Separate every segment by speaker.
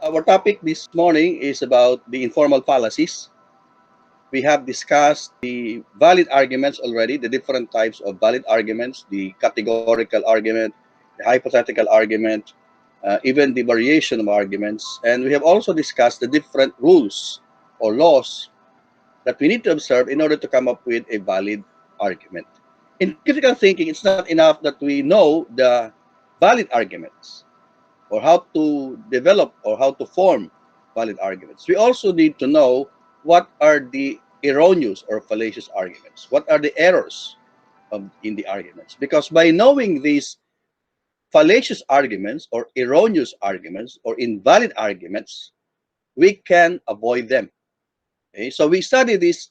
Speaker 1: Our topic this morning is about the informal fallacies. We have discussed the valid arguments already, the different types of valid arguments, the categorical argument, the hypothetical argument, even the variation of arguments. And we have also discussed the different rules or laws that we need to observe in order to come up with a valid argument. In critical thinking, it's not enough that we know the valid arguments or how to develop or how to form valid arguments. We also need to know what are the erroneous or fallacious arguments. What are the errors in the arguments? Because by knowing these fallacious arguments or erroneous arguments or invalid arguments, we can avoid them. Okay? So we study these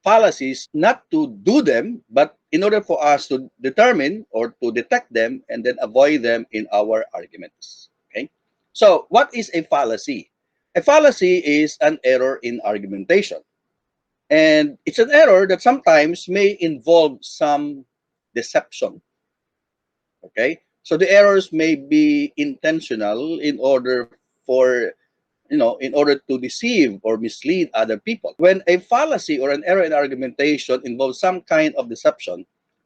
Speaker 1: fallacies not to do them, but in order for us to determine or to detect them and then avoid them in our arguments. Okay. So what is a fallacy? A fallacy is an error in argumentation. And it's an error that sometimes may involve some deception. Okay. So the errors may be intentional in order for in order to deceive or mislead other people. When a fallacy or an error in argumentation involves some kind of deception,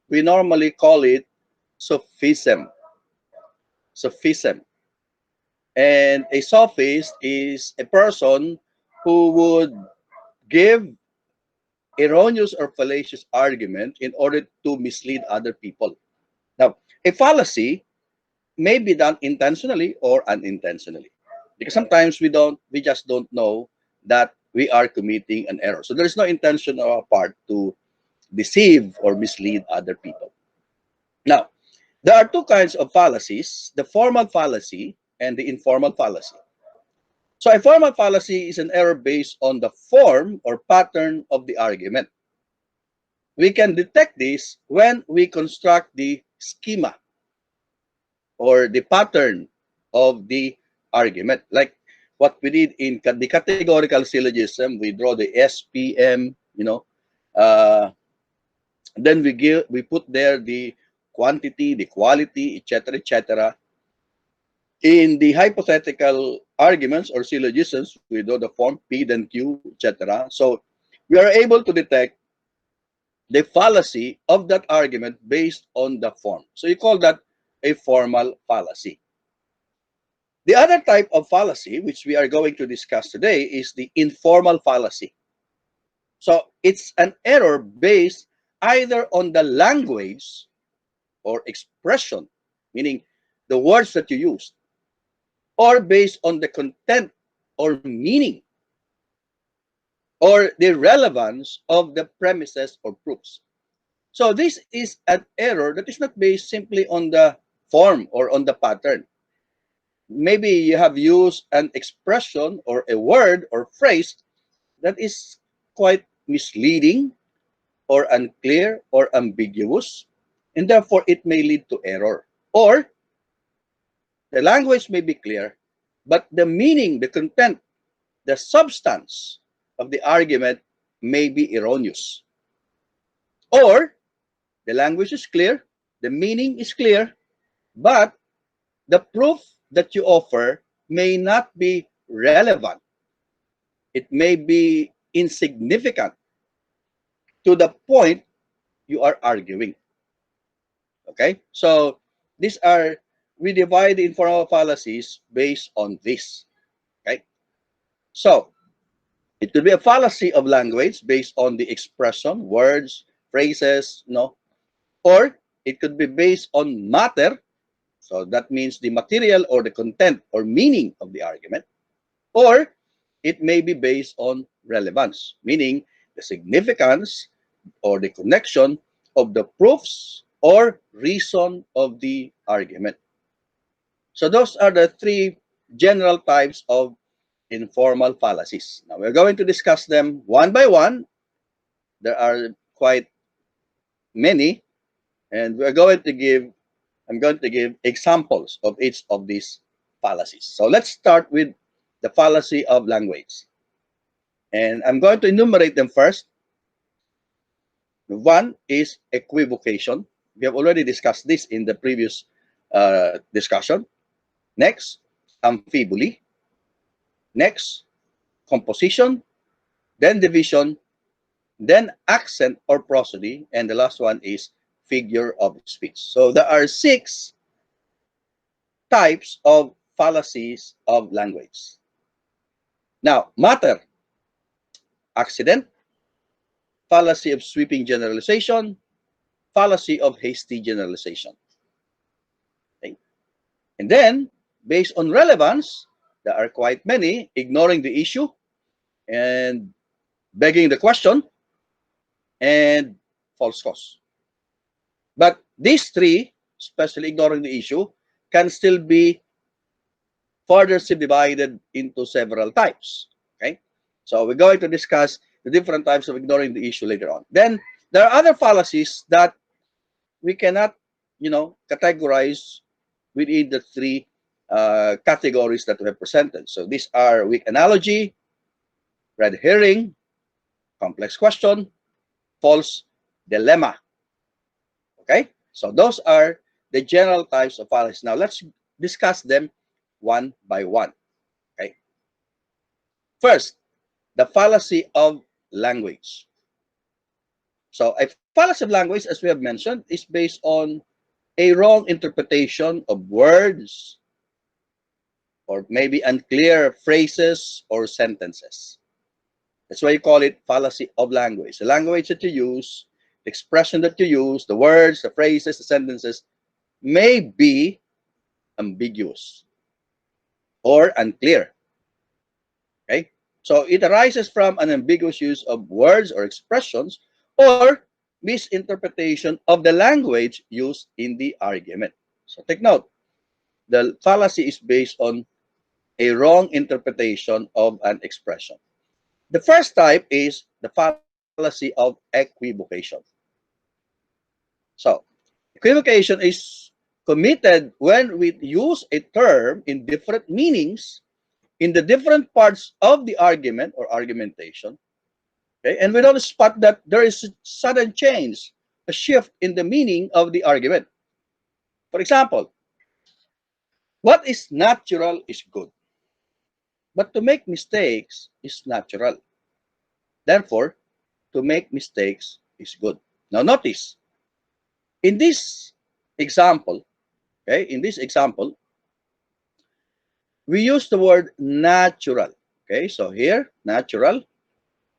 Speaker 1: we normally call it sophism. Sophism. And a sophist is a person who would give erroneous or fallacious argument in order to mislead other people. Now, a fallacy may be done intentionally or unintentionally. Because sometimes we just don't know that we are committing an error. So there's no intention on our part to deceive or mislead other people. Now, there are two kinds of fallacies, the formal fallacy and the informal fallacy. So a formal fallacy is an error based on the form or pattern of the argument. We can detect this when we construct the schema or the pattern of the argument. Like what we did in the categorical syllogism, we draw the SPM, then we put there the quantity, the quality, etc., etc. In the hypothetical arguments or syllogisms, we draw the form P, then Q, etc. So we are able to detect the fallacy of that argument based on the form. So you call that a formal fallacy. The other type of fallacy, which we are going to discuss today, is the informal fallacy. So it's an error based either on the language or expression, meaning the words that you use, or based on the content or meaning or the relevance of the premises or proofs. So this is an error that is not based simply on the form or on the pattern. Maybe you have used an expression or a word or phrase that is quite misleading or unclear or ambiguous, and therefore it may lead to error. Or the language may be clear, but the meaning, the content, the substance of the argument may be erroneous. Or the language is clear, the meaning is clear, but the proof that you offer may not be relevant. It may be insignificant to the point you are arguing. Okay? So we divide the informal fallacies based on this. Okay? So it could be a fallacy of language based on the expression, words, phrases, or it could be based on matter. So that means the material or the content or meaning of the argument. Or it may be based on relevance, meaning the significance or the connection of the proofs or reason of the argument. So those are the three general types of informal fallacies. Now we're going to discuss them one by one. There are quite many, and I'm going to give examples of each of these fallacies. So let's start with the fallacy of language. And I'm going to enumerate them first. One is equivocation. We have already discussed this in the previous discussion. Next, Amphiboli. Next, composition, then division, then accent or prosody, and the last one is figure of speech. So there are 6 types of fallacies of language. Now, matter, accident, fallacy of sweeping generalization, fallacy of hasty generalization. Okay? And then, based on relevance, there are quite many: ignoring the issue and begging the question and false cause. But these 3, especially ignoring the issue, can still be further subdivided into several types. Okay, so we're going to discuss the different types of ignoring the issue later on. Then there are other fallacies that we cannot, categorize within the 3 categories that we have presented. So these are weak analogy, red herring, complex question, false dilemma. Okay, so those are the general types of fallacies. Now let's discuss them one by one. Okay, first, the fallacy of language. So a fallacy of language, as we have mentioned, is based on a wrong interpretation of words or maybe unclear phrases or sentences. That's why you call it fallacy of language. The language that you use, the expression that you use, the words, the phrases, the sentences may be ambiguous or unclear. Okay? So it arises from an ambiguous use of words or expressions or misinterpretation of the language used in the argument. So take note, the fallacy is based on a wrong interpretation of an expression. The first type is the fallacy of equivocation. So, equivocation is committed when we use a term in different meanings in the different parts of the argument or argumentation. Okay, and we don't spot that there is a sudden change, a shift in the meaning of the argument. For example, what is natural is good, but to make mistakes is natural. Therefore, to make mistakes is good. Now notice, in this example, okay, in this example, we use the word natural. Okay, so here, natural.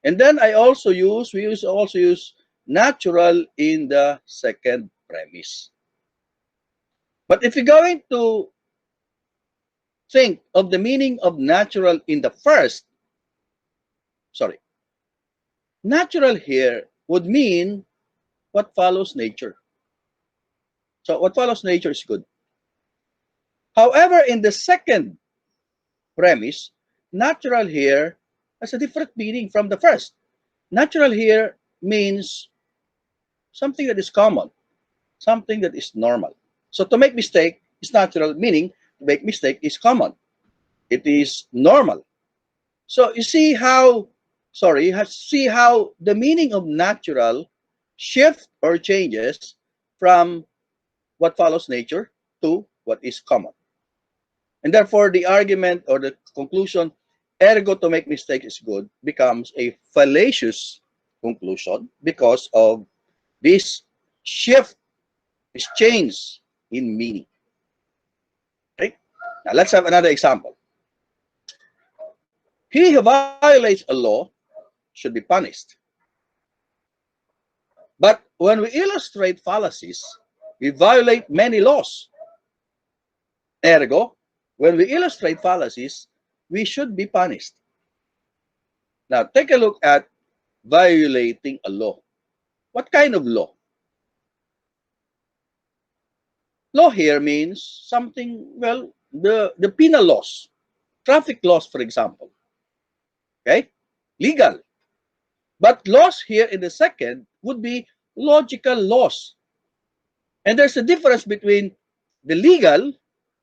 Speaker 1: And then we also use natural in the second premise. But if you're going to think of the meaning of natural in the first, sorry, natural here would mean what follows nature. So what follows nature is good. However, in the second premise, natural here has a different meaning from the first. Natural here means something that is common, something that is normal. So to make mistake is natural, meaning to make mistake is common. It is normal. So you see how the meaning of natural shift or changes from what follows nature to what is common. And therefore, the argument or the conclusion, ergo to make mistake is good, becomes a fallacious conclusion because of this shift, this change in meaning. Okay? Now, let's have another example. He who violates a law should be punished. But when we illustrate fallacies, we violate many laws. Ergo, when we illustrate fallacies, we should be punished. Now, take a look at violating a law. What kind of law? Law here means something, well, the penal laws, traffic laws, for example. Okay? Legal. But laws here in the second would be logical laws. And there's a difference between the legal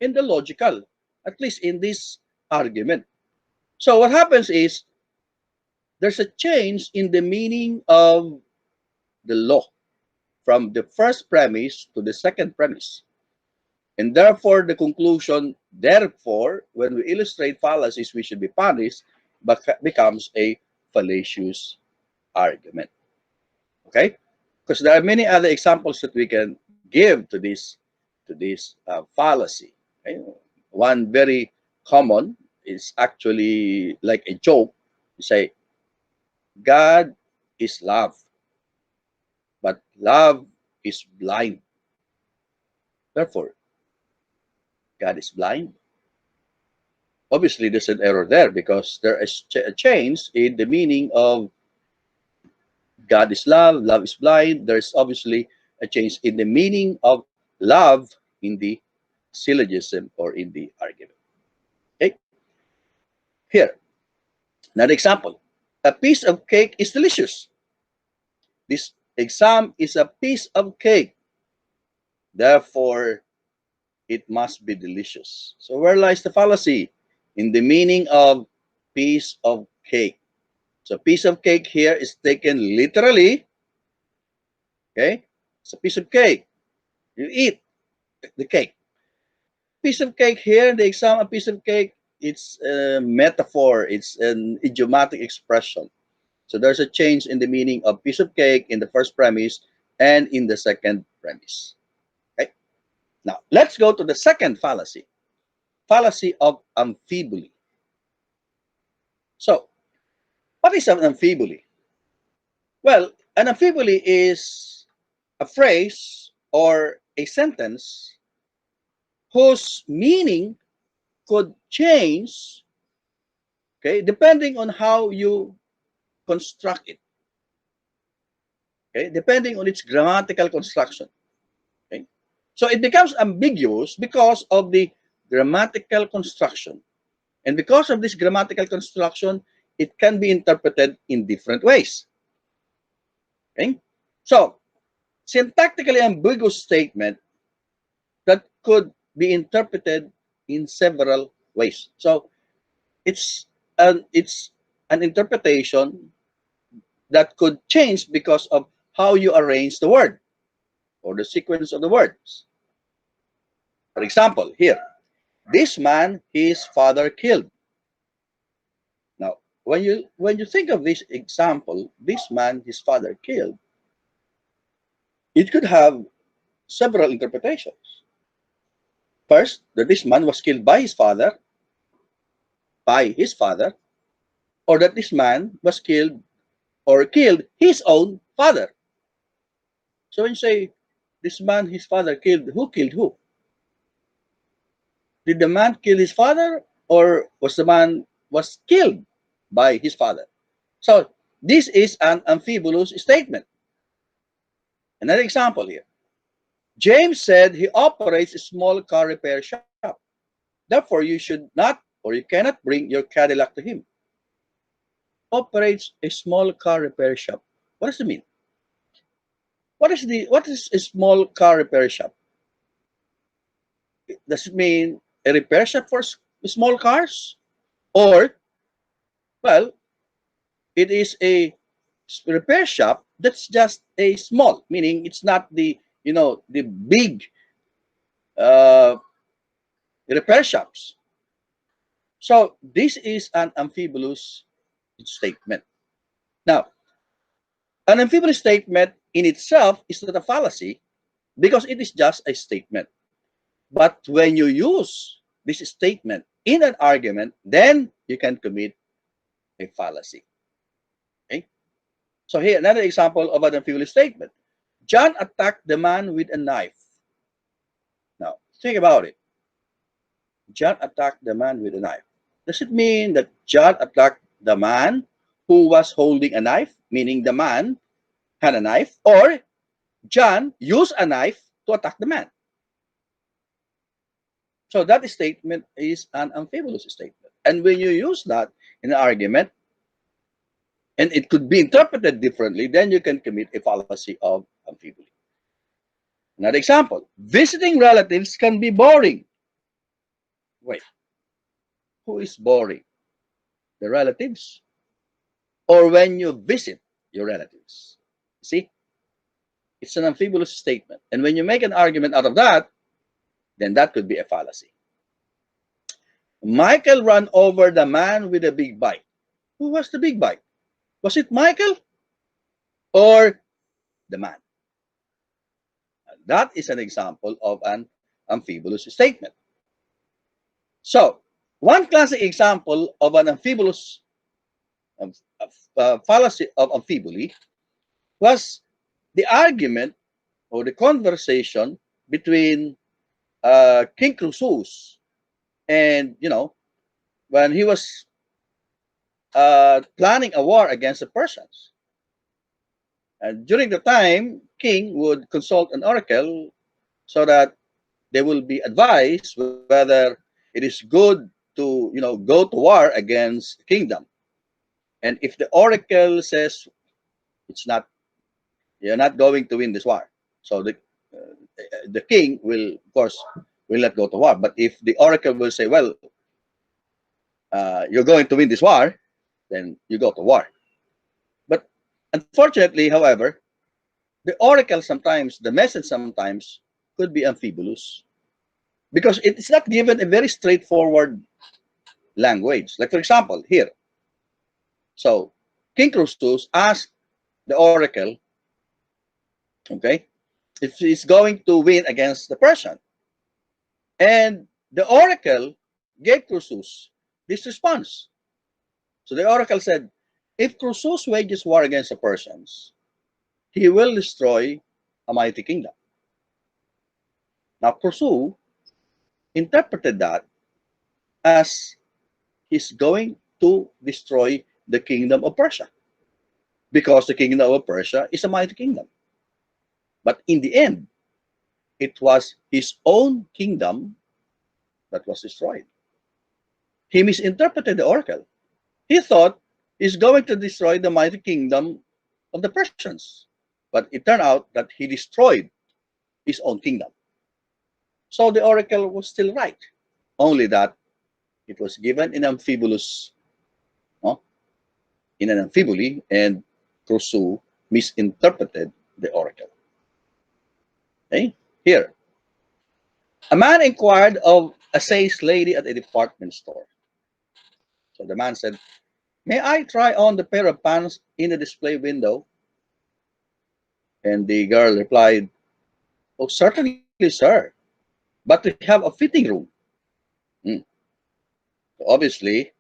Speaker 1: and the logical, at least in this argument. So what happens is there's a change in the meaning of the law from the first premise to the second premise. And therefore, the conclusion Therefore, when we illustrate fallacies, we should be punished, but becomes a fallacious argument. Okay, because there are many other examples that we can give to this fallacy. Okay? One very common is actually like a joke. You say, God is love, but love is blind. Therefore, God is blind. Obviously, there's an error there because there is a change in the meaning of God is love, love is blind. There's obviously a change in the meaning of love in the syllogism or in the argument. Okay, here, another example. A piece of cake is delicious. This exam is a piece of cake. Therefore, it must be delicious. So where lies the fallacy? In the meaning of piece of cake. So piece of cake here is taken literally. Okay, it's a piece of cake. You eat the cake. Piece of cake here, the exam, a piece of cake, it's a metaphor. It's an idiomatic expression. So there's a change in the meaning of piece of cake in the first premise and in the second premise. Okay. Now let's go to the second fallacy. Fallacy of Amphiboli. So what is an Amphiboli? Well, an Amphiboli is a phrase or a sentence whose meaning could change, okay, depending on how you construct it, okay, depending on its grammatical construction. Okay, so it becomes ambiguous because of the grammatical construction, and because of this grammatical construction, it can be interpreted in different ways. Okay, so syntactically ambiguous statement that could be interpreted in several ways. So it's an interpretation that could change because of how you arrange the word or the sequence of the words. For example, here, this man his father killed. Now, when you think of this example, this man his father killed, it could have several interpretations. First, that this man was killed by his father, or that this man was killed or killed his own father. So when you say this man his father killed, who killed who? Did the man kill his father, or was the man was killed by his father? So this is an amphibolous statement. Another example here. James said he operates a small car repair shop. Therefore, you should not or you cannot bring your Cadillac to him. Operates a small car repair shop. What does it mean? What is a small car repair shop? Does it mean a repair shop for small cars? Or, well, it is a repair shop that's just a small, meaning it's not the big uh, repair shops. So this is an amphibolous statement. Now, an amphibolous statement in itself is not a fallacy because it is just a statement. But when you use this statement in an argument, then you can commit a fallacy. Okay? So here, another example of an amphibolous statement. John attacked the man with a knife. Now, think about it. John attacked the man with a knife. Does it mean that John attacked the man who was holding a knife, meaning the man had a knife, or John used a knife to attack the man? So that statement is an amphibolous statement. And when you use that in an argument, and it could be interpreted differently, then you can commit a fallacy of amphiboly. Another example, visiting relatives can be boring. Wait, who is boring? The relatives? Or when you visit your relatives? See, it's an amphibolous statement. And when you make an argument out of that, then that could be a fallacy. Michael ran over the man with a big bike. Who was the big bike? Was it Michael or the man? That is an example of an amphibolous statement. So, one classic example of an amphibolous fallacy of amphiboli was the argument or the conversation between King Croesus and, when he was planning a war against the Persians. And during the time, king would consult an oracle so that they will be advised whether it is good to, go to war against the kingdom. And if the oracle says it's not, you're not going to win this war, so the king will, of course, will not go to war. But if the oracle will say, well, you're going to win this war, then you go to war. But unfortunately, however, the oracle sometimes, the message sometimes could be amphibolous because it is not given a very straightforward language. Like, for example, here. So, King Croesus asked the oracle, okay, if he's going to win against the Persian. And the oracle gave Croesus this response. So the oracle said, if Croesus wages war against the Persians, he will destroy a mighty kingdom. Now, Croesus interpreted that as he's going to destroy the kingdom of Persia because the kingdom of Persia is a mighty kingdom. But in the end, it was his own kingdom that was destroyed. He misinterpreted the oracle. He thought he's going to destroy the mighty kingdom of the Persians. But it turned out that he destroyed his own kingdom. So the oracle was still right, only that it was given in amphibolous, no? In an amphiboli, and Croesus misinterpreted the oracle. Okay? Here, a man inquired of a sales lady at a department store. So the man said, may I try on the pair of pants in the display window? And the girl replied, oh, certainly, sir, but we have a fitting room. Hmm. So obviously,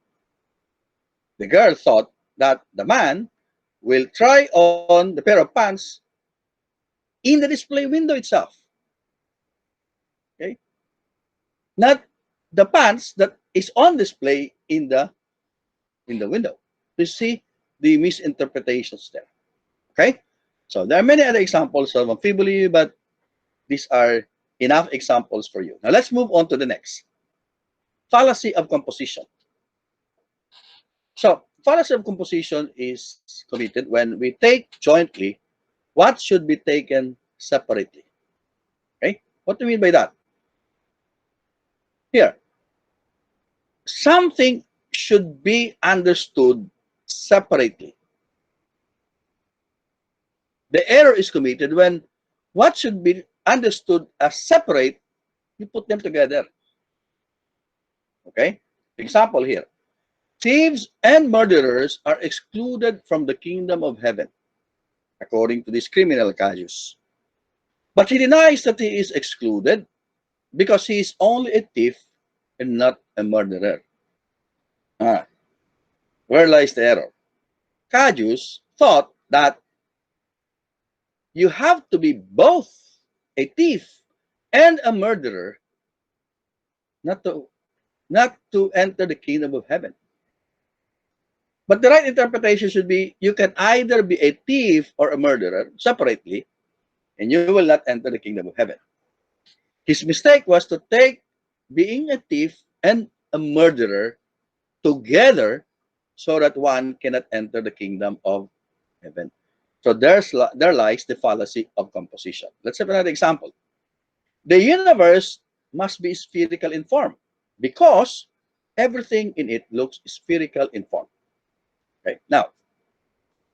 Speaker 1: the girl thought that the man will try on the pair of pants in the display window itself. Okay? Not the pants that is on display in the window. You see the misinterpretations there. Okay? So there are many other examples of amphiboli, but these are enough examples for you. Now let's move on to the next. Fallacy of composition. So fallacy of composition is committed when we take jointly what should be taken separately. Okay? What do you mean by that? Here, something should be understood separately. The error is committed when what should be understood as separate, you put them together. Okay? Example here. Thieves and murderers are excluded from the kingdom of heaven, according to this criminal Caius. But he denies that he is excluded because he is only a thief and not a murderer. Ah, where lies the error? Caius thought that you have to be both a thief and a murderer not to enter the kingdom of heaven. But the right interpretation should be you can either be a thief or a murderer separately, and you will not enter the kingdom of heaven. His mistake was to take being a thief and a murderer together so that one cannot enter the kingdom of heaven. So there lies the fallacy of composition. Let's have another example. The universe must be spherical in form because everything in it looks spherical in form. Okay. Now,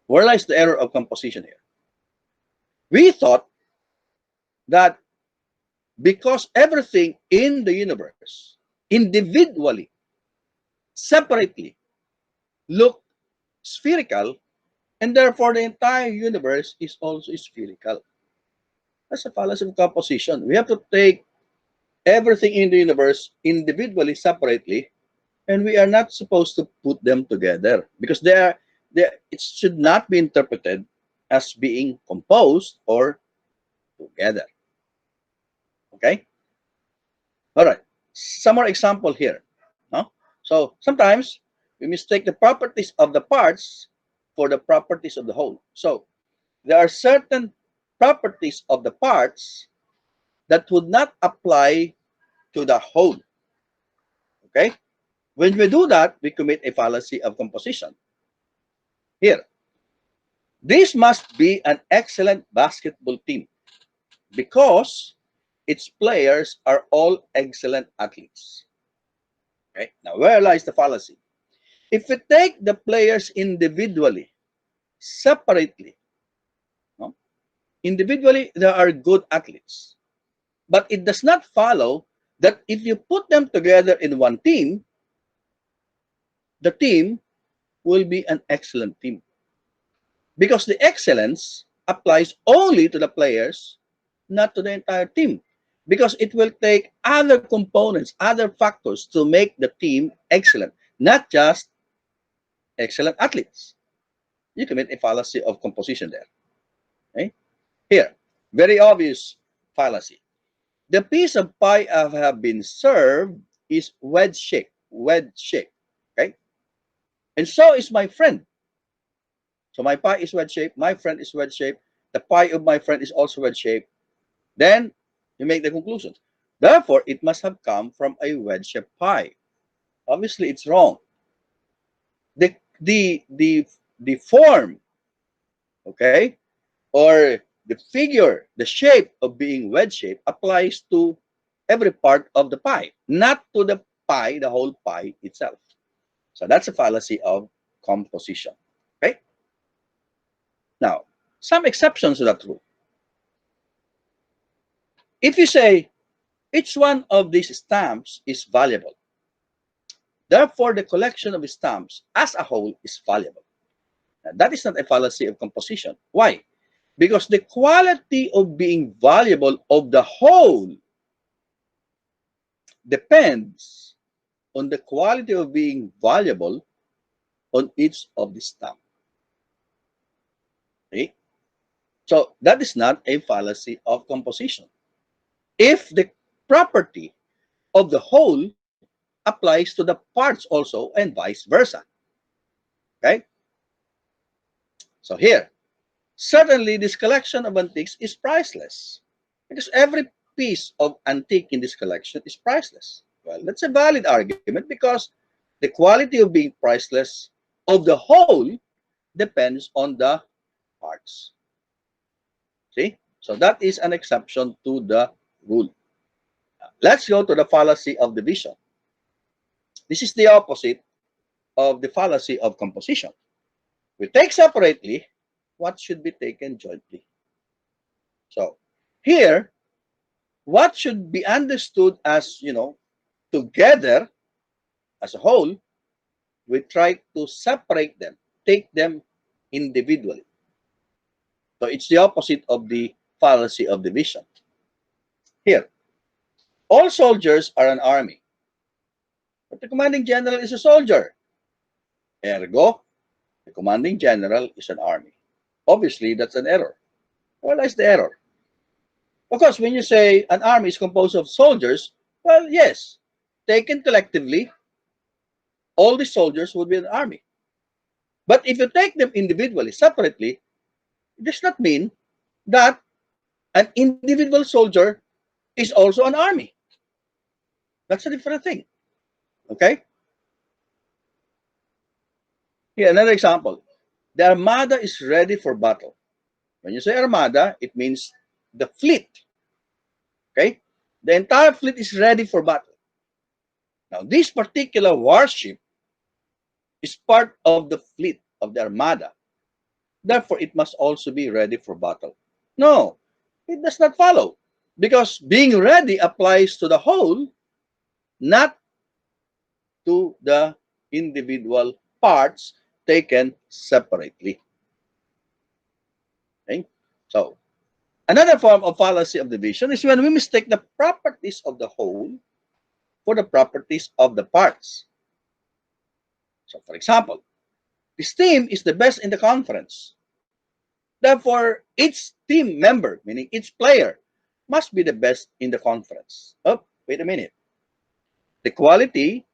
Speaker 1: where lies the error of composition here? We thought that because everything in the universe individually separately look spherical, and therefore the entire universe is also spherical. That's a fallacy of composition. We have to take everything in the universe individually, separately, and we are not supposed to put them together because it should not be interpreted as being composed or together. Okay? All right. Some more example here. No? So sometimes we mistake the properties of the parts for the properties of the whole. So there are certain properties of the parts that would not apply to the whole. Okay? When we do that, we commit a fallacy of composition. Here, this must be an excellent basketball team because its players are all excellent athletes. Okay? Now, where lies the fallacy? If we take the players individually, separately, no? Individually, there are good athletes. But it does not follow that if you put them together in one team, the team will be an excellent team. Because the excellence applies only to the players, not to the entire team. Because it will take other components, other factors to make the team excellent, not just excellent athletes. You commit a fallacy of composition there. Okay? Here, very obvious fallacy. The piece of pie I have been served is wedge shaped. Wedge shaped. Okay? And so is my friend. So my pie is wedge shaped, my friend is wedge shaped, the pie of my friend is also wedge shaped. Then you make the conclusion. Therefore, it must have come from a wedge shaped pie. Obviously, it's wrong. The the the the form, okay, or the figure, the shape of being wedge shaped applies to every part of the pie, not to the pie, the whole pie itself. So that's a fallacy of composition. Okay. Now, some exceptions to that rule. If you say each one of these stamps is valuable, therefore the collection of stamps as a whole is valuable. Now, that is not a fallacy of composition. Why? Because the quality of being valuable of the whole depends on the quality of being valuable on each of the stamps. Okay? So that is not a fallacy of composition. If the property of the whole applies to the parts also and vice versa. Okay? So here, certainly this collection of antiques is priceless because every piece of antique in this collection is priceless. Well, that's a valid argument because the quality of being priceless of the whole depends on the parts. See? So that is an exception to the rule. Let's go to the fallacy of division. This is the opposite of the fallacy of composition. We take separately what should be taken jointly. So here, what should be understood as, together as a whole, we try to separate them, take them individually. So it's the opposite of the fallacy of division. Here, all soldiers are an army, but the commanding general is a soldier. Ergo, the commanding general is an army. Obviously, that's an error. Well, that's the error. Of course, when you say an army is composed of soldiers, well, yes, taken collectively, all the soldiers would be an army. But if you take them individually, separately, it does not mean that an individual soldier is also an army. That's a different thing. Okay? Here, another example. The armada is ready for battle. When you say armada, it means the fleet. Okay? The entire fleet is ready for battle. Now, this particular warship is part of the fleet of the armada. Therefore, it must also be ready for battle. No, it does not follow. Because being ready applies to the whole, not to the individual parts taken separately. Okay? So, another form of fallacy of division is when we mistake the properties of the whole for the properties of the parts. So, for example, this team is the best in the conference. Therefore, each team member, meaning each player, must be the best in the conference. Oh, wait a minute. The quality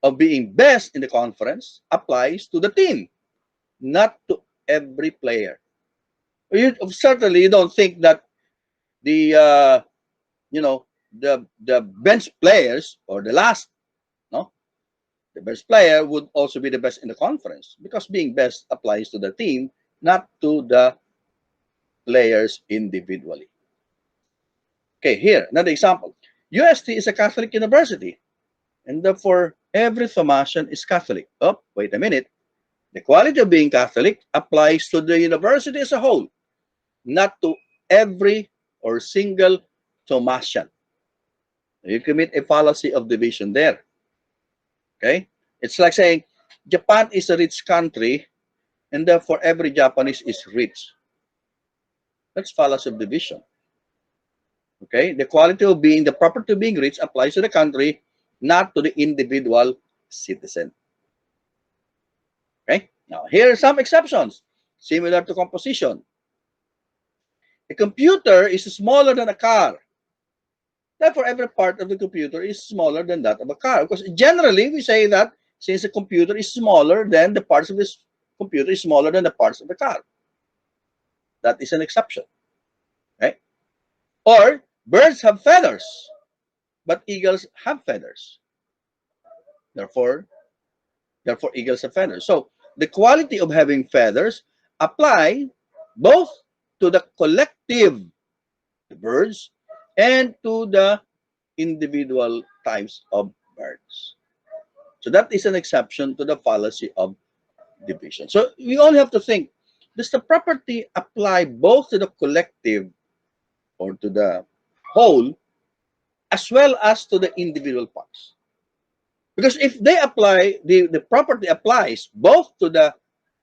Speaker 1: of being best in the conference applies to the team, not to every player. Certainly, you don't think that the the bench players or the last, no, the best player would also be the best in the conference, because being best applies to the team, not to the players individually. Okay, here another example. UST is a Catholic university, and therefore every Thomasian is Catholic. Oh, wait a minute. The quality of being Catholic applies to the university as a whole, not to every or single Thomasian. You commit a fallacy of division there. Okay? It's like saying Japan is a rich country, and therefore every Japanese is rich. That's fallacy of division. Okay? The quality of being, the property of being rich applies to the country, not to the individual citizen. Okay? Now, here are some exceptions, similar to composition. A computer is smaller than a car. Therefore, every part of the computer is smaller than that of a car. Because generally, we say that since the computer is smaller, then the parts of this computer is smaller than the parts of the car. That is an exception. Right? Or birds have feathers, but eagles have feathers. Therefore, eagles have feathers. So the quality of having feathers apply both to the collective birds and to the individual types of birds. So that is an exception to the fallacy of division. So we only have to think, does the property apply both to the collective or to the whole as well as to the individual parts? Because if they apply, the property applies both to the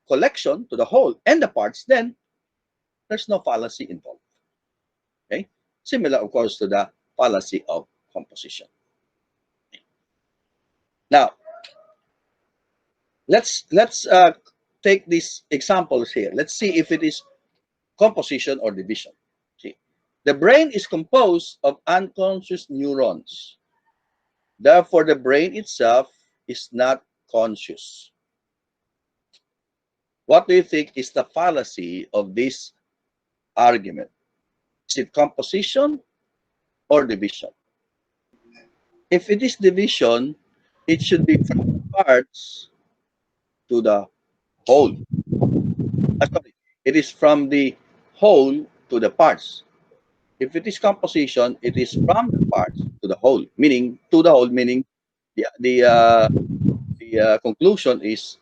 Speaker 1: collection, to the whole, and the parts, then there's no fallacy involved. Okay? Similar, of course, to the fallacy of composition. Now, let's take these examples here. Let's see if it is composition or division. See, the brain is composed of unconscious neurons. Therefore, the brain itself is not conscious. What do you think is the fallacy of this argument? Is it composition or division? If it is division, it should be from parts to the whole. Sorry, it is from the whole to the parts. If it is composition, it is from the parts to the whole, meaning to the whole, meaning the conclusion is,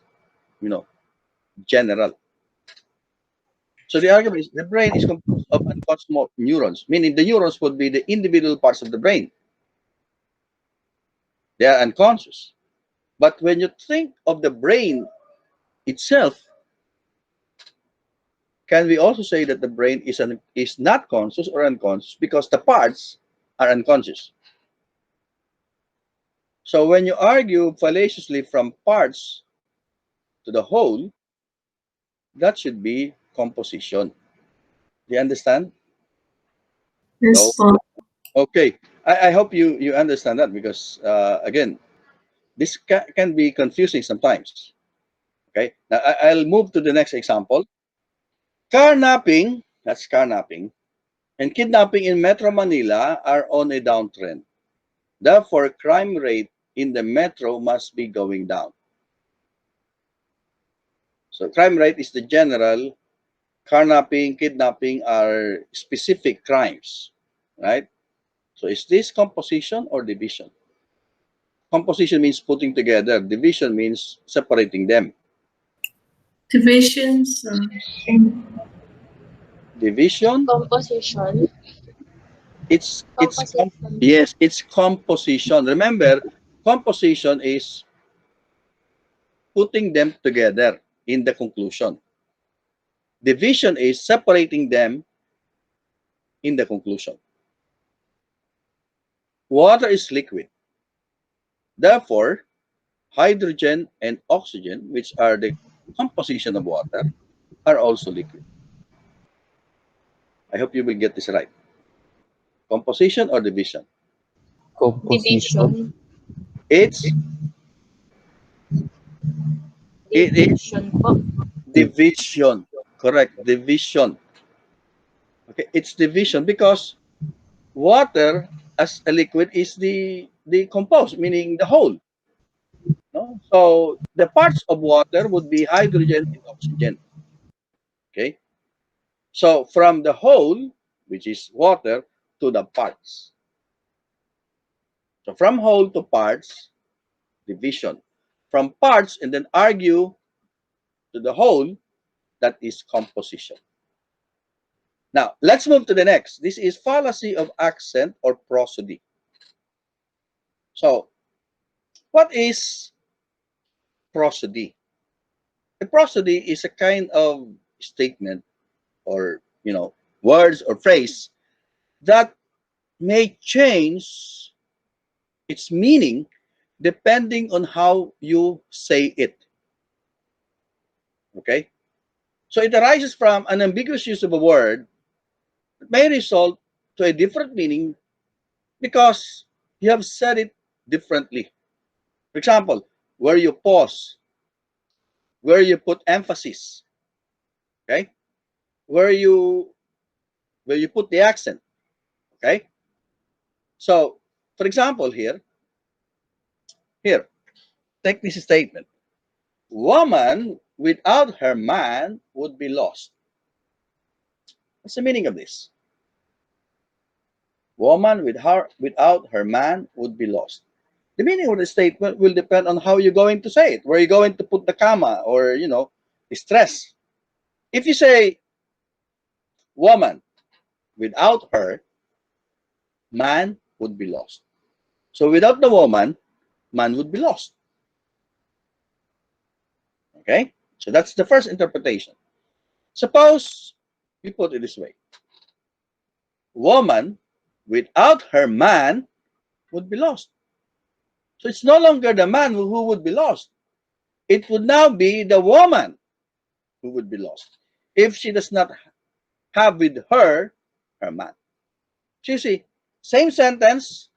Speaker 1: general. So the argument is the brain is composed of unconscious neurons, meaning the neurons would be the individual parts of the brain. They are unconscious. But when you think of the brain itself, can we also say that the brain is not conscious or unconscious because the parts are unconscious? So when you argue fallaciously from parts to the whole, that should be composition. Do you understand? No?
Speaker 2: Yes, po.
Speaker 1: Okay. I hope you understand that, because again, this can be confusing sometimes. Okay. Now I'll move to the next example. Carnapping, that's carnapping, and kidnapping in Metro Manila are on a downtrend. Therefore, crime rate in the metro must be going down. So crime rate is the general. Carnapping, kidnapping are specific crimes, right? So is this composition or division? Composition means putting together. Division means separating them.
Speaker 2: Divisions.
Speaker 1: Division,
Speaker 3: Composition. Composition.
Speaker 1: yes, it's composition. Remember, composition is putting them together in the conclusion. Division is separating them in the conclusion. Water is liquid. Therefore, hydrogen and oxygen, which are the composition of water, are also liquid. I hope you will get this right. Composition or division?
Speaker 2: Composition.
Speaker 3: Division.
Speaker 1: It's it is
Speaker 3: Division po.
Speaker 1: division. Correct. Division. Okay, it's division because water as a liquid is the composed, meaning the whole. No? So the parts of water would be hydrogen and oxygen. Okay. So from the whole, which is water, to the parts. So from whole to parts, division. From parts and then argue to the whole, that is composition. Now, let's move to the next. This is fallacy of accent or prosody. So, what is prosody? A prosody is a kind of statement or, words or phrase that may change its meaning depending on how you say it. Okay? So it arises from an ambiguous use of a word that may result to a different meaning because you have said it differently. For example, where you pause, where you put emphasis, okay? Where you put the accent, okay? So, for example, here, take this statement. Woman without her man would be lost. What's the meaning of this? Woman without her man would be lost. The meaning of the statement will depend on how you're going to say it, where you're going to put the comma or, the stress. If you say woman without her, man would be lost. So without the woman, man would be lost. Okay? So that's the first interpretation. Suppose we put it this way. Woman without her man would be lost. So it's no longer the man who would be lost. It would now be the woman who would be lost if she does not have with her man. So you see, same sentence,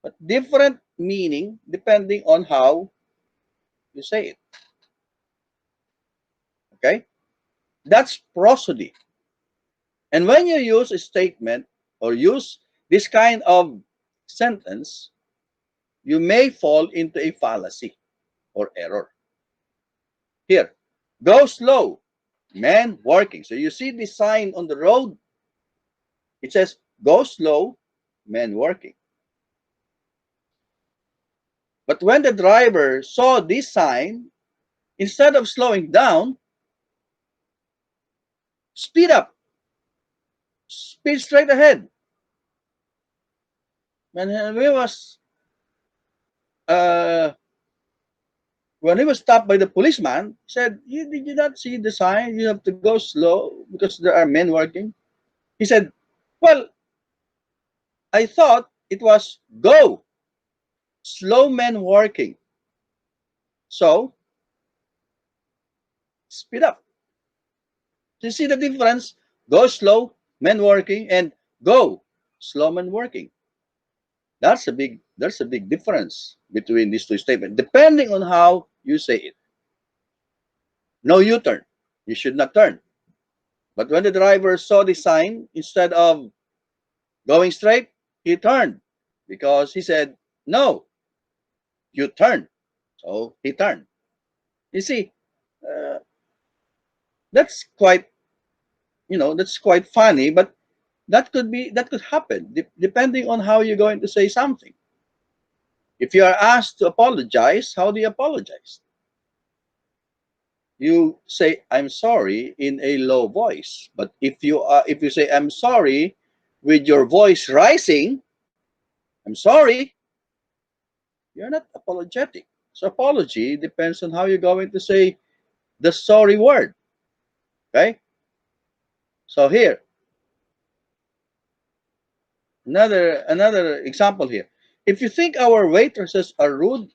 Speaker 1: but different meaning depending on how you say it. Okay? That's prosody. And when you use a statement or use this kind of sentence, you may fall into a fallacy or error. Here, go slow, man working. So you see this sign on the road. It says, go slow, man working. But when the driver saw this sign, instead of slowing down, speed up, speed straight ahead. When uh, he was stopped by the policeman, he said, did you not see the sign? You have to go slow because there are men working. He said, well, I thought it was go, slow men working. So, speed up. You see the difference? Go slow, men working, and go, slow men working. There's a big difference between these two statements, depending on how you say it. No U-turn. You should not turn. But when the driver saw the sign, instead of going straight, he turned because he said, no, you turn. So he turned. You see, uh, that's quite, that's quite funny, but that could happen depending on how you're going to say something. If you are asked to apologize, how do you apologize? You say I'm sorry in a low voice. But if you say I'm sorry with your voice rising, I'm sorry, you're not apologetic. So apology depends on how you're going to say the sorry word. Okay? So here, another example here. If you think our waitresses are rude,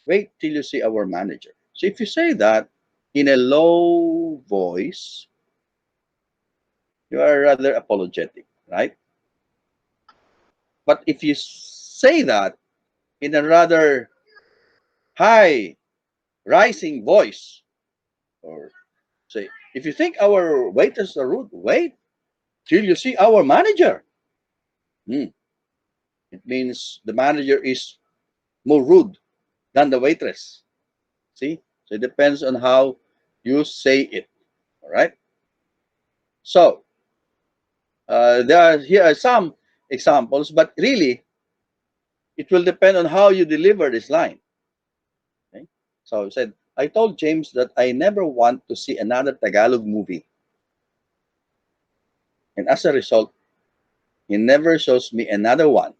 Speaker 1: wait till you see our manager. So if you say that in a low voice, you are rather apologetic, right? But if you say that in a rather high rising voice, or say, if you think our waiters are rude, wait till you see our manager. Hmm. It means the manager is more rude than the waitress. See? So it depends on how you say it. All right. So here are some examples, but really it will depend on how you deliver this line. Okay? So I said, I told James that I never want to see another Tagalog movie. And as a result, he never shows me another one.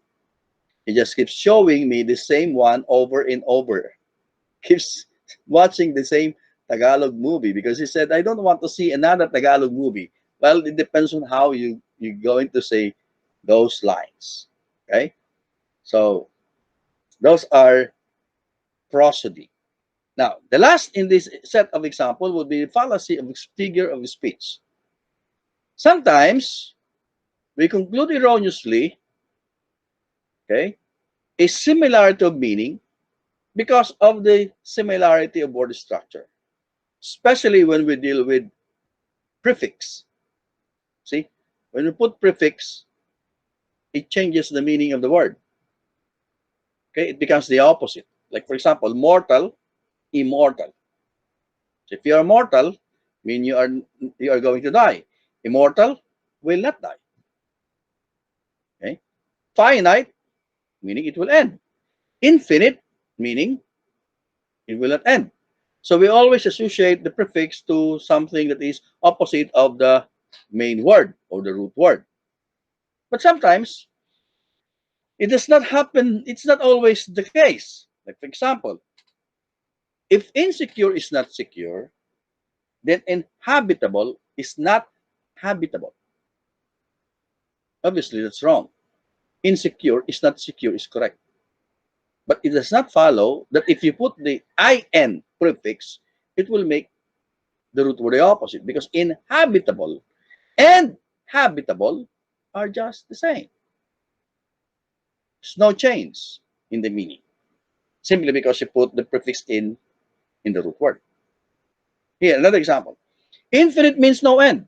Speaker 1: He just keeps showing me the same one over and over. Keeps watching the same Tagalog movie because he said, I don't want to see another Tagalog movie. Well, it depends on how you're going to say those lines. Okay? So those are prosody. Now, the last in this set of example would be the fallacy of figure of speech. Sometimes we conclude erroneously, okay, a similarity of meaning because of the similarity of word structure, especially when we deal with prefix. See, when we put prefix, it changes the meaning of the word. Okay, it becomes the opposite. Like for example, mortal, immortal. So if you are mortal, mean you are going to die. Immortal will not die. Okay, finite, meaning it will end. Infinite, meaning it will not end. So we always associate the prefix to something that is opposite of the main word or the root word. But sometimes it does not happen. It's not always the case. Like for example, if insecure is not secure, then inhabitable is not habitable. Obviously, that's wrong. Insecure is not secure is correct. But it does not follow that if you put the in prefix, it will make the root word the opposite because inhabitable and habitable are just the same. There's no change in the meaning simply because you put the prefix in the root word. Here, another example. Infinite means no end,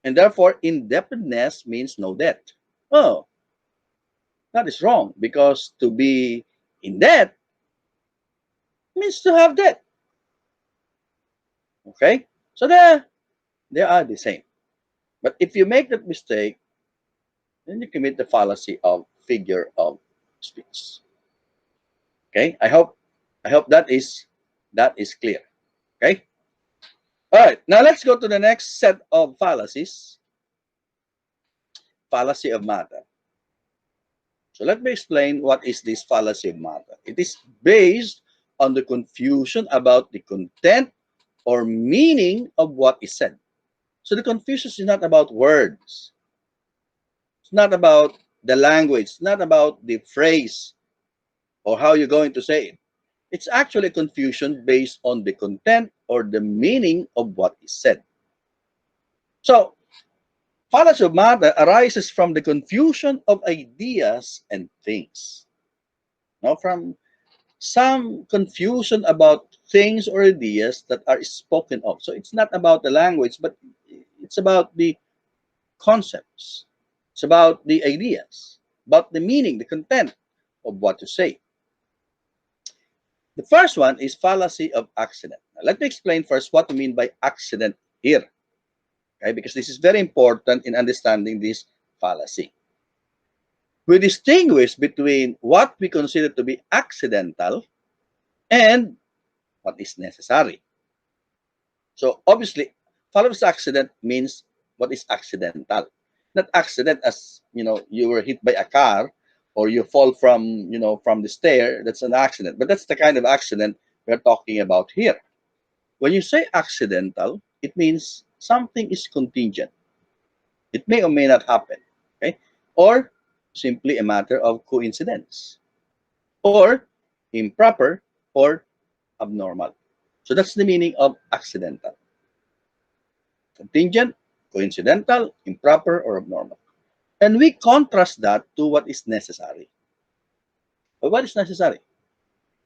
Speaker 1: and therefore indefiniteness means no debt. Oh, that is wrong because to be in debt means to have debt. Okay? So they are the same. But if you make that mistake, then you commit the fallacy of figure of speech. Okay? I hope that is clear. Okay? All right. Now let's go to the next set of fallacies. Fallacy of matter. So let me explain what is this fallacy of matter. It is based on the confusion about the content or meaning of what is said. So the confusion is not about words. It's not about the language. It's not about the phrase or how you're going to say it. It's actually confusion based on the content or the meaning of what is said. So fallacy of matter arises from the confusion of ideas and things. Now, from some confusion about things or ideas that are spoken of. So it's not about the language, but it's about the concepts. It's about the ideas, about the meaning, the content of what you say. The first one is fallacy of accident. Now, let me explain first what we mean by accident here, okay? Because this is very important in understanding this fallacy. We distinguish between what we consider to be accidental and what is necessary. So obviously, fallacy of accident means what is accidental. Not accident as you know you were hit by a car or you fall from, from the stair, that's an accident. But that's the kind of accident we're talking about here. When you say accidental, it means something is contingent. It may or may not happen, okay? Or simply a matter of coincidence, or improper, or abnormal. So that's the meaning of accidental. Contingent, coincidental, improper, or abnormal. And we contrast that to what is necessary. But what is necessary?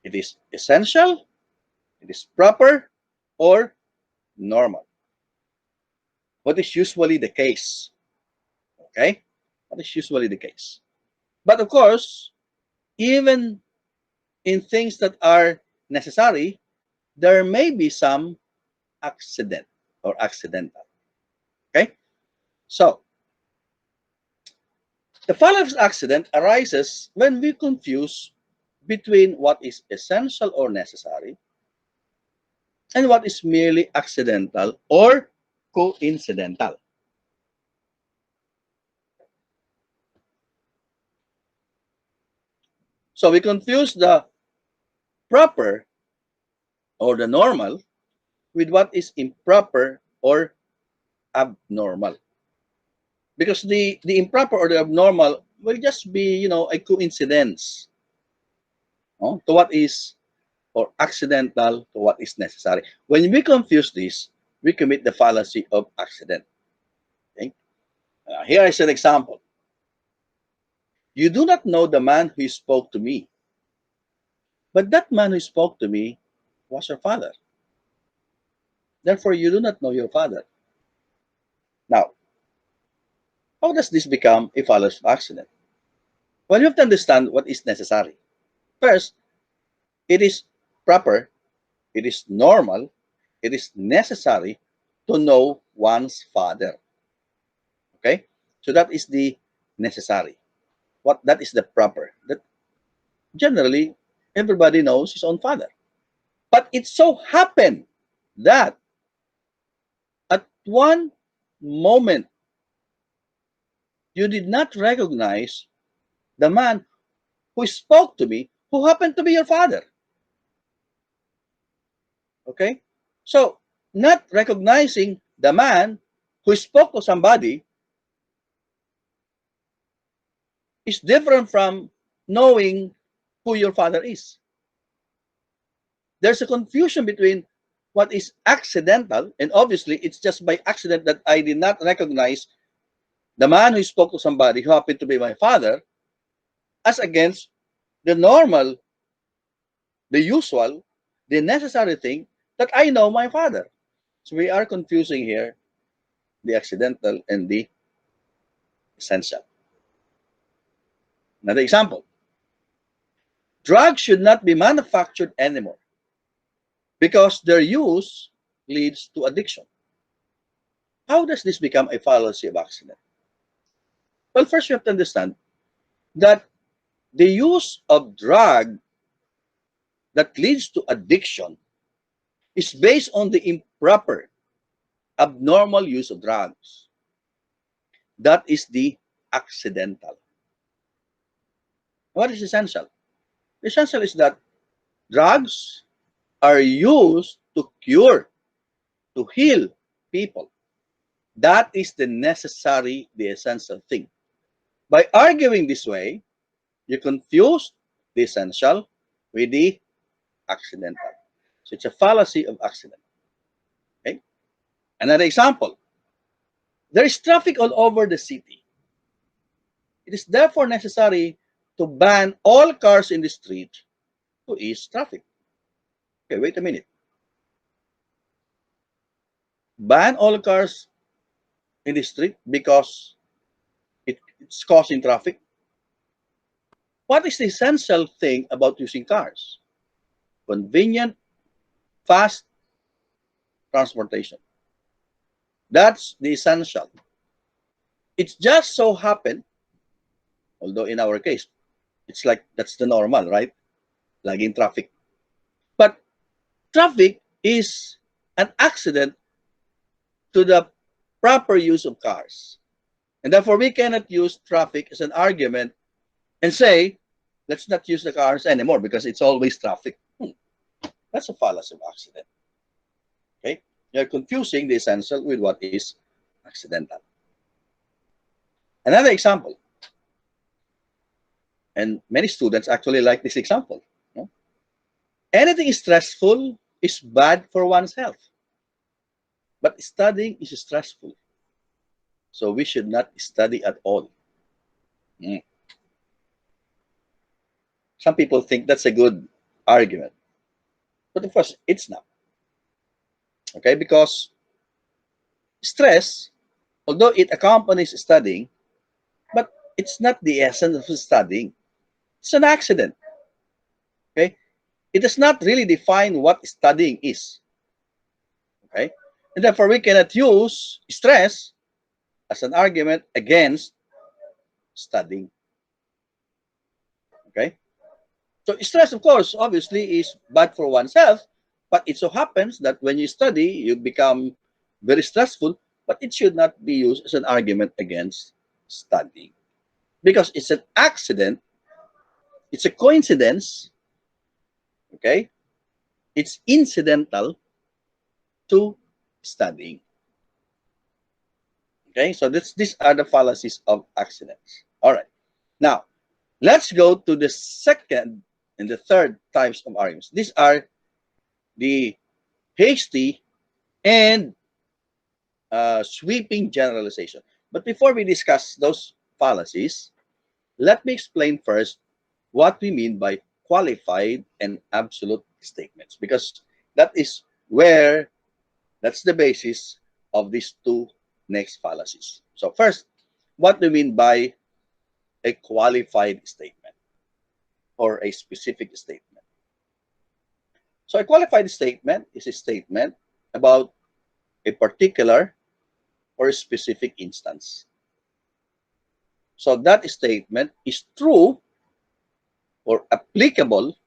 Speaker 1: It is essential, it is proper, or normal. What is usually the case? Okay? What is usually the case? But of course, even in things that are necessary, there may be some accident or accidental. Okay? So, the fallacy of accident arises when we confuse between what is essential or necessary and what is merely accidental or coincidental. So we confuse the proper or the normal with what is improper or abnormal. Because the improper or the abnormal will just be, a coincidence, to what is, or accidental to what is necessary. When we confuse this, we commit the fallacy of accident. Okay? Here is an example. You do not know the man who spoke to me, but that man who spoke to me was your father. Therefore, you do not know your father. Now, how does this become a fallacy of accident? Well, you have to understand what is necessary. First, it is proper, it is normal, it is necessary to know one's father. Okay? So that is the necessary. What that is the proper. That generally everybody knows his own father. But it so happened that at one moment you did not recognize the man who spoke to me, who happened to be your father. Okay? So, not recognizing the man who spoke to somebody is different from knowing who your father is. There's a confusion between what is accidental, and obviously it's just by accident that I did not recognize the man who spoke to somebody who happened to be my father, as against the normal, the usual, the necessary thing that I know my father. So we are confusing here the accidental and the essential. Another example. Drugs should not be manufactured anymore because their use leads to addiction. How does this become a fallacy of accident? Well, first you have to understand that the use of drug that leads to addiction is based on the improper, abnormal use of drugs. That is the accidental. What is essential? Essential is that drugs are used to cure, to heal people. That is the necessary, the essential thing. By arguing this way, you confuse the essential with the accidental. So it's a fallacy of accident. Okay? Another example. There is traffic all over the city. It is therefore necessary to ban all cars in the street to ease traffic. Okay, wait a minute. Ban all cars in the street because it's causing traffic. What is the essential thing about using cars? Convenient, fast transportation. That's the essential. It's just so happened, although in our case, it's like that's the normal, right? Laging traffic. But traffic is an accident to the proper use of cars. And therefore, we cannot use traffic as an argument and say, let's not use the cars anymore because it's always traffic. That's a fallacy of accident. Okay? You're confusing the essential with what is accidental. Another example, and many students actually like this example. Anything stressful is bad for one's health, but studying is stressful. So we should not study at all. Some people think that's a good argument, but of course it's not. Okay, because stress, although it accompanies studying, but it's not the essence of studying. It's an accident. Okay, it does not really define what studying is. Okay, and therefore we cannot use stress as an argument against studying. Okay, so stress, of course, obviously is bad for oneself, but it so happens that when you study, you become very stressful, but it should not be used as an argument against studying because it's an accident, it's a coincidence, okay? It's incidental to studying. Okay, so these are the fallacies of accidents. All right, now let's go to the second and the third types of arguments. These are the hasty and sweeping generalization. But before we discuss those fallacies, let me explain first what we mean by qualified and absolute statements, because that is where that's the basis of these two next fallacies. So first, what do we mean by a qualified statement or a specific statement? So a qualified statement is a statement about a particular or a specific instance. So that statement is true or applicable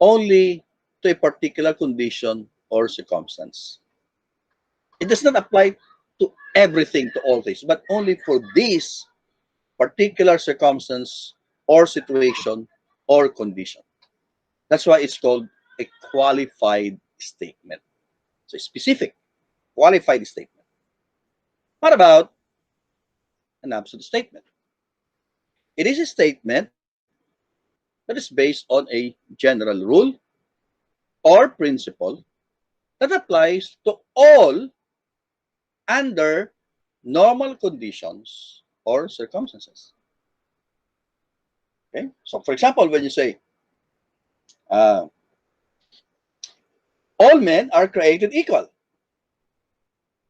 Speaker 1: only to a particular condition or circumstance. It does not apply to everything, to all things, but only for this particular circumstance or situation or condition. That's why it's called a qualified statement. So specific, qualified statement. What about an absolute statement? It is a statement that is based on a general rule or principle that applies to all under normal conditions or circumstances. Okay, so for example, when you say uh, all men are created equal,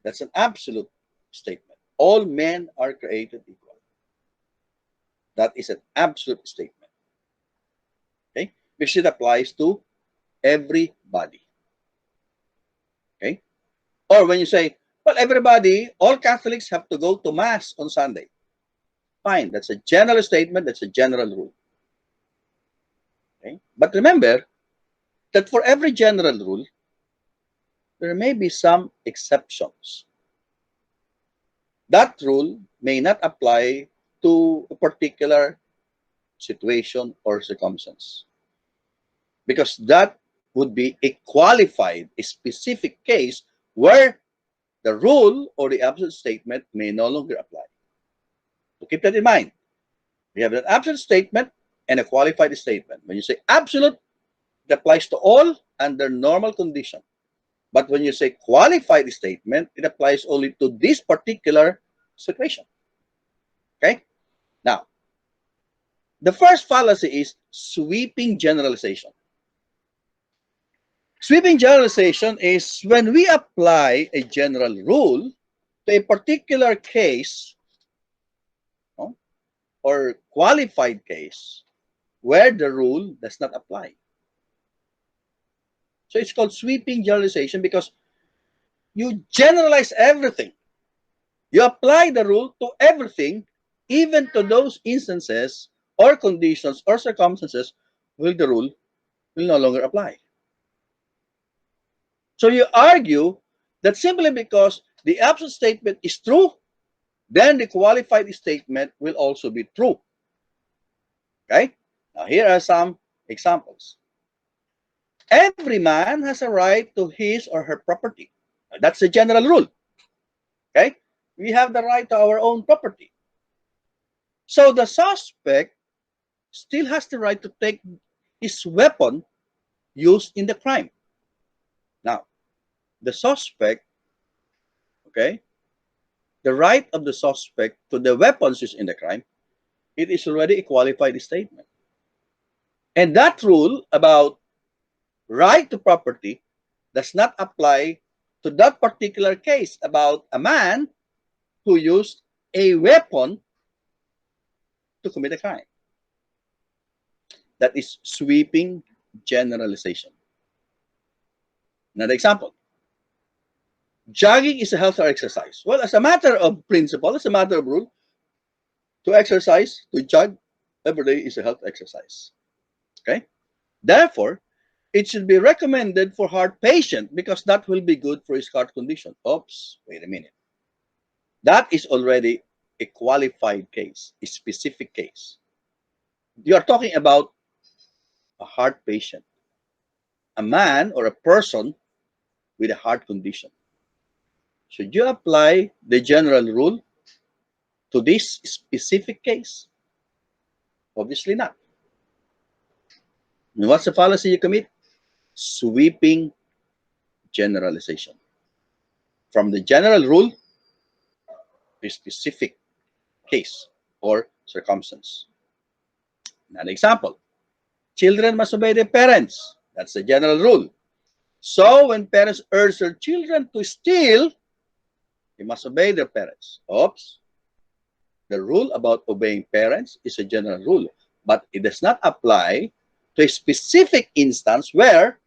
Speaker 1: that's an absolute statement. All men are created equal. That is an absolute statement. Okay, because it applies to everybody. Okay, or when you say, well, everybody, all Catholics have to go to mass on Sunday. Fine, that's a general statement, that's a general rule. Okay, but remember that for every general rule, there may be some exceptions. That rule may not apply to a particular situation or circumstance, because that would be a qualified, a specific case where the rule or the absolute statement may no longer apply. So keep that in mind. We have an absolute statement and a qualified statement. When you say absolute, it applies to all under normal condition. But when you say qualified statement, it applies only to this particular situation. Okay? Now, the first fallacy is sweeping generalization. Sweeping generalization is when we apply a general rule to a particular case, no, or qualified case where the rule does not apply. So it's called sweeping generalization because you generalize everything. You apply the rule to everything, even to those instances or conditions or circumstances where the rule will no longer apply. So you argue that simply because the absolute statement is true, then the qualified statement will also be true. Okay? Now, here are some examples. Every man has a right to his or her property. That's the general rule. Okay? We have the right to our own property. So the suspect still has the right to take his weapon used in the crime. Now, the suspect, okay, the right of the suspect to the weapons used in the crime, it is already a qualified statement. And that rule about right to property does not apply to that particular case about a man who used a weapon to commit a crime. That is sweeping generalization. Another example. Jogging is a healthier exercise. Well, as a matter of principle, as a matter of rule, to exercise, to jog every day is a health exercise. Okay? Therefore, it should be recommended for heart patient because that will be good for his heart condition. Oops, wait a minute. That is already a qualified case, a specific case. You are talking about a heart patient, a man or a person with a heart condition. Should you apply the general rule to this specific case? Obviously not. And what's the fallacy you commit? Sweeping generalization. From the general rule to a specific case or circumstance. An example. Children must obey their parents. That's the general rule. So when parents urge their children to steal, they must obey their parents. Oops. The rule about obeying parents is a general rule, but it does not apply to a specific instance where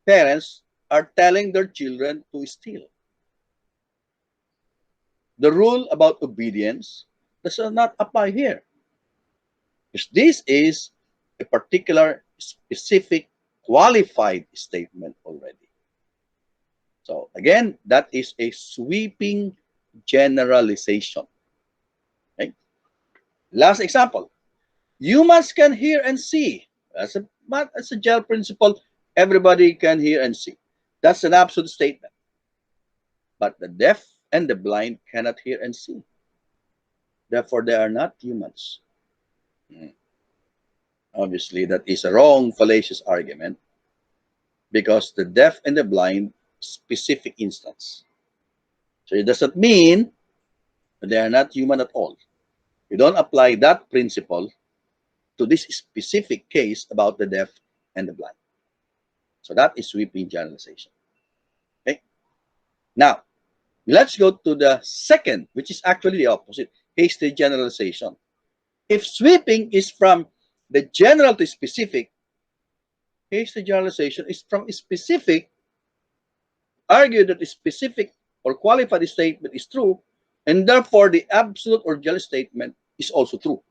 Speaker 1: parents are telling their children to steal. The rule about obedience does not apply here, because this is a particular, specific, qualified statement already. So again, that is a sweeping generalization. Okay? Last example. Humans can hear and see. That's a general principle. Everybody can hear and see. That's an absolute statement. But the deaf and the blind cannot hear and see. Therefore, they are not humans. Obviously, that is a wrong, fallacious argument because the deaf and the blind, specific instance. So it doesn't mean that they are not human at all. You don't apply that principle to this specific case about the deaf and the blind. So that is sweeping generalization. Okay. Now, let's go to the second, which is actually the opposite, hasty generalization. If sweeping is from the general to specific, hasty generalization is from specific, argue that the specific or qualified statement is true, and therefore the absolute or general statement is also true.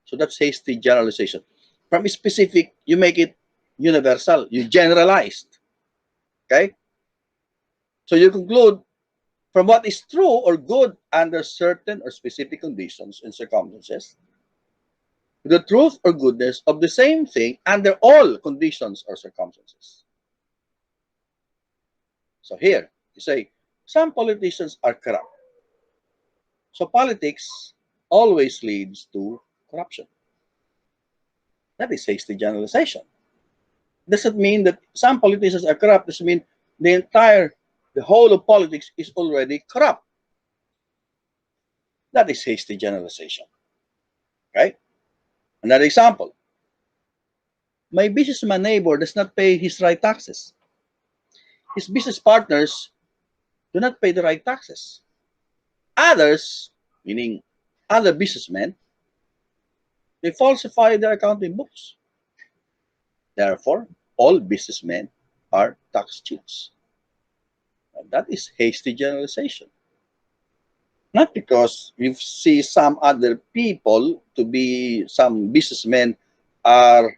Speaker 1: So that's hasty generalization. From specific, you make it universal, you generalized. Okay? So you conclude from what is true or good under certain or specific conditions and circumstances, the truth or goodness of the same thing under all conditions or circumstances. So here, you say, some politicians are corrupt. So politics always leads to corruption. That is hasty generalization. Doesn't mean that some politicians are corrupt. Doesn't mean the whole of politics is already corrupt. That is hasty generalization. Right? Another example. My businessman neighbor does not pay his right taxes. His business partners do not pay the right taxes. Others, meaning other businessmen, they falsify their accounting books. Therefore, all businessmen are tax cheats. And that is hasty generalization. Not because you see some other people to be, some businessmen are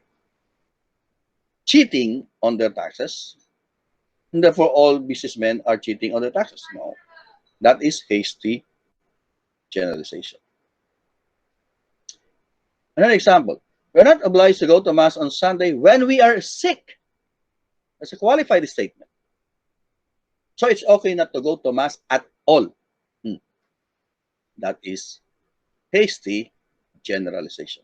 Speaker 1: cheating on their taxes, and therefore all businessmen are cheating on their taxes. No, that is hasty generalization. Another example, we're not obliged to go to Mass on Sunday when we are sick. That's a qualified statement. So it's okay not to go to Mass at all. Hmm. That is hasty generalization.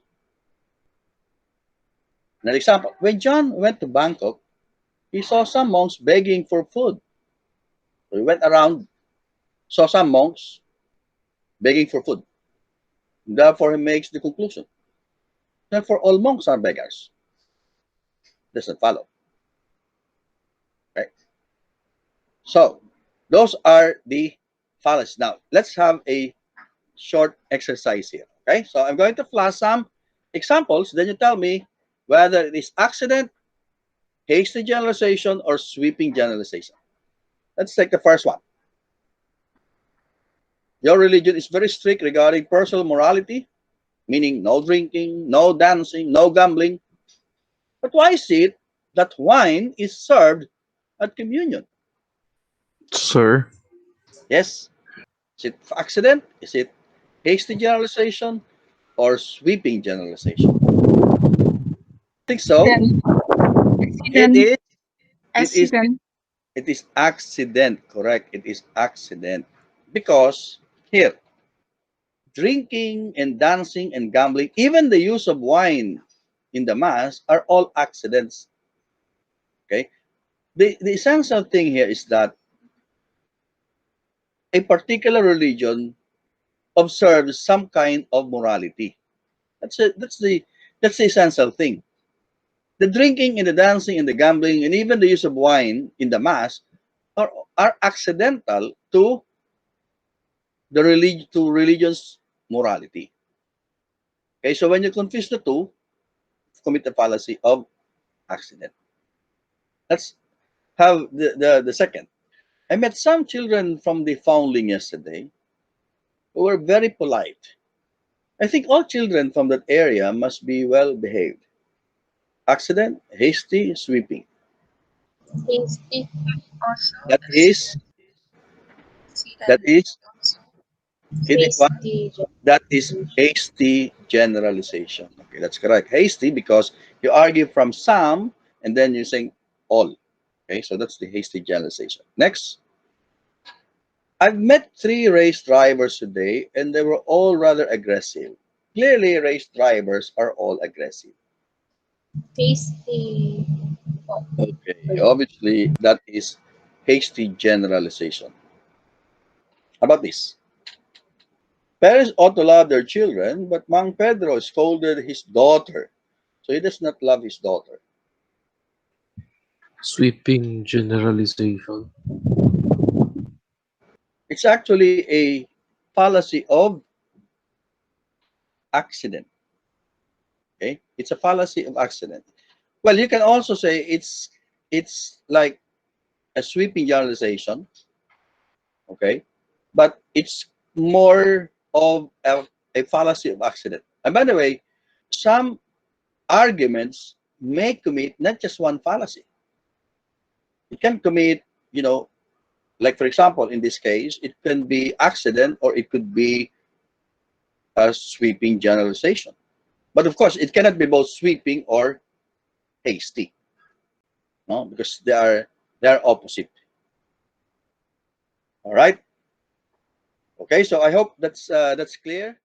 Speaker 1: Another example, when John went to Bangkok, he saw some monks begging for food. So he went around, saw some monks begging for food. Therefore, he makes the conclusion. Therefore, all monks are beggars. Doesn't follow. Right? So, those are the fallacies. Now, let's have a short exercise here. Okay? So, I'm going to flash some examples. Then you tell me whether it is accident, hasty generalization, or sweeping generalization. Let's take the first one. Your religion is very strict regarding personal morality, meaning no drinking, no dancing, no gambling. But why is it that wine is served at communion?
Speaker 2: Sir.
Speaker 1: Yes. Is it accident? Is it hasty generalization or sweeping generalization? I think so.
Speaker 3: Accident.
Speaker 1: It
Speaker 3: Accident.
Speaker 1: is. It is.
Speaker 3: Accident.
Speaker 1: It is accident. Correct. It is accident because here drinking and dancing and gambling, even the use of wine in the mass, are all accidents. Okay. The essential thing here is that a particular religion observes some kind of morality. That's it. That's the essential thing. The drinking and the dancing and the gambling and even the use of wine in the mass are accidental to religion's morality. Okay, so when you confuse the two, you commit the fallacy of accident. Let's have the second. I met some children from the foundling yesterday who were very polite. I think all children from that area must be well behaved. Accident, hasty, sweeping.
Speaker 3: Hasty. Also
Speaker 1: That is that
Speaker 3: accident.
Speaker 1: is it is what?
Speaker 3: Hasty.
Speaker 1: That is hasty generalization. Okay, that's correct. Hasty because you argue from some and then you're saying all. Okay, so that's the hasty generalization. Next, I've met 3 race drivers today and they were all rather aggressive. Clearly, race drivers are all aggressive.
Speaker 3: Hasty. Oh,
Speaker 1: Okay, obviously that is hasty generalization. How about this? Parents ought to love their children, but Mang Pedro scolded his daughter, so he does not love his daughter.
Speaker 2: Sweeping generalization.
Speaker 1: It's actually a fallacy of accident. Okay, it's a fallacy of accident. Well, you can also say it's like a sweeping generalization. Okay, but it's more of a fallacy of accident. And by the way, some arguments may commit not just one fallacy. It can commit, you know, like for example, in this case, it can be accident or it could be a sweeping generalization. But of course, it cannot be both sweeping or hasty, no, because they are opposite. All right. Okay, so I hope that's clear.